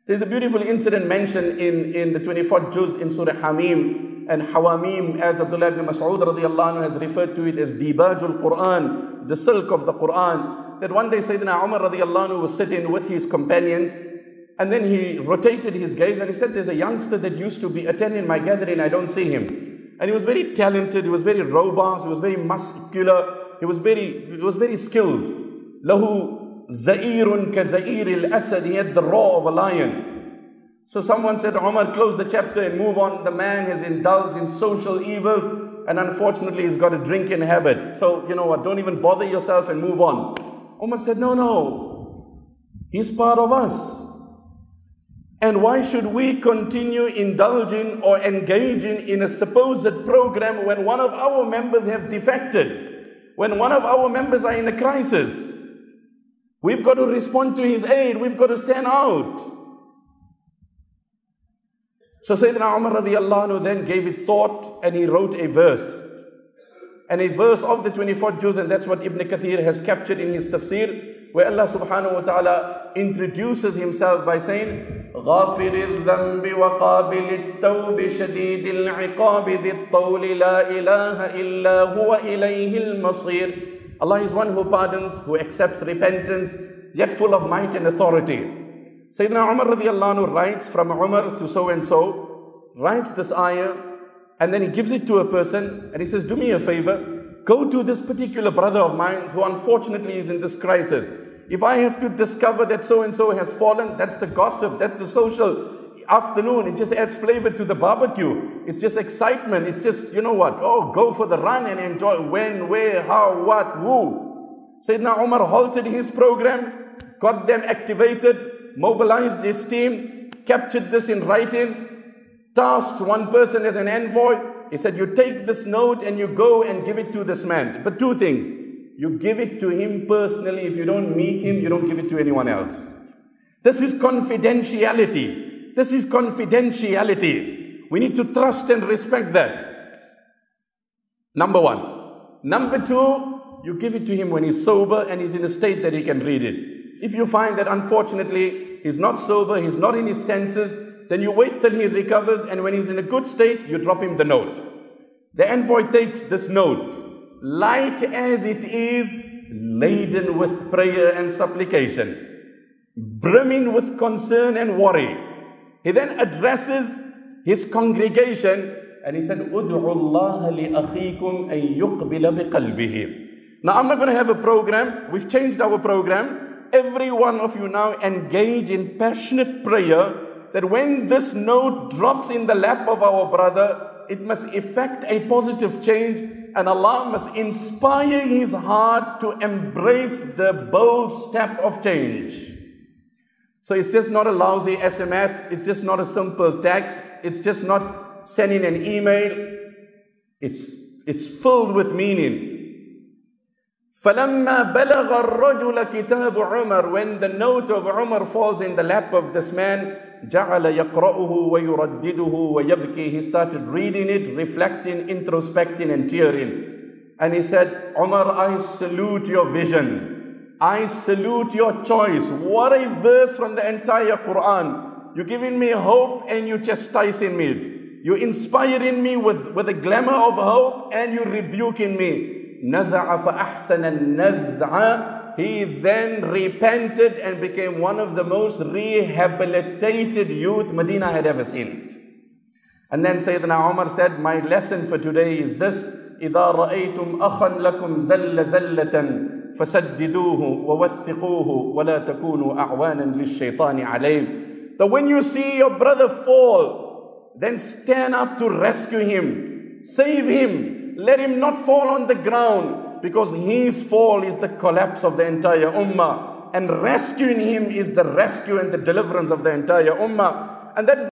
There's a beautiful incident mentioned in the 24th juz in Surah Hamim and Hawamim, as Abdullah ibn Mas'ud radiallahu anhu has referred to it as Dibajul Quran, the silk of the Quran. That one day Sayyidina Umar radiallahu anhu was sitting with his companions, and then he rotated his gaze and he said, there's a youngster that used to be attending my gathering, I don't see him. And he was very talented, he was very robust, he was very muscular, he was very skilled. Lahu Za'irun ka Za'ir al-Asad, he had the roar of a lion. So someone said, Umar, close the chapter and move on. The man has indulged in social evils and unfortunately he's got a drinking habit. So you know what, don't even bother yourself and move on. Umar said, no, he's part of us. And why should we continue indulging or engaging in a supposed program when one of our members have defected, when one of our members are in a crisis? We've got to respond to his aid. We've got to stand out. So Sayyidina Umar radiallahu anhu then gave it thought and he wrote a verse. And a verse of the 24th juz, and that's what Ibn Kathir has captured in his tafsir, where Allah subhanahu wa ta'ala introduces himself by saying, غَافِرِ الذَّنْبِ وَقَابِلِ التَّوْبِ شَدِيدِ الْعِقَابِ ذِي الطَّوْلِ لَا إِلَهَ إِلَّا هُوَ إِلَيْهِ الْمَصِيرِ. Allah is one who pardons, who accepts repentance, yet full of might and authority. Sayyidina Umar radiallahu anhu writes from Umar to so-and-so, writes this ayah, and then he gives it to a person, and he says, do me a favor, go to this particular brother of mine who unfortunately is in this crisis. If I have to discover that so-and-so has fallen, that's the gossip, that's the social afternoon. It just adds flavor to the barbecue. It's just excitement. It's just, you know what, oh, go for the run and enjoy when, where, how, what, who. Sayyidina Umar halted his program, got them activated, mobilized his team, captured this in writing, tasked one person as an envoy. He said, you take this note and you go and give it to this man. But two things. You give it to him personally. If you don't meet him, you don't give it to anyone else. This is confidentiality. This is confidentiality. We need to trust and respect that. Number one. Number two, you give it to him when he's sober and he's in a state that he can read it. If you find that unfortunately he's not sober, he's not in his senses, then you wait till he recovers, and when he's in a good state, you drop him the note. The envoy takes this note, light as it is, laden with prayer and supplication, brimming with concern and worry. He then addresses his congregation and he said, "Ud'u Allah li akhikum an yuqbila biqalbihi." Now I'm not going to have a program. We've changed our program. Every one of you now engage in passionate prayer that when this note drops in the lap of our brother, it must effect a positive change, and Allah must inspire his heart to embrace the bold step of change. So it's just not a lousy SMS, it's just not a simple text, it's just not sending an email, it's filled with meaning. فَلَمَّا بَلَغَ الرَّجُلَ كِتَابُ عُمَرَ, when the note of Umar falls in the lap of this man, جَعَلَ يَقْرَأُهُ وَيُرَدِّدُهُ وَيَبْكِي, he started reading it, reflecting, introspecting and tearing. And he said, Umar, I salute your vision. I salute your choice. What a verse from the entire Quran. You're giving me hope and you're chastising me. You're inspiring me with a glamour of hope and you're rebuking me. نَزَعَ فَأَحْسَنَ النَّزْعَ. He then repented and became one of the most rehabilitated youth Medina had ever seen. And then Sayyidina Umar said, my lesson for today is this: إِذَا رَأَيْتُمْ أَخًا لَكُمْ زَلَّ زَلَّةً فَسَدِّدُوهُ وَوَثِّقُوهُ وَلَا تَكُونُوا أَعْوَانًا لِلشَّيْطَانِ عَلَيْهِ. That when you see your brother fall, then stand up to rescue him, save him. Let him not fall on the ground, because his fall is the collapse of the entire ummah. And rescuing him is the rescue and the deliverance of the entire ummah. And that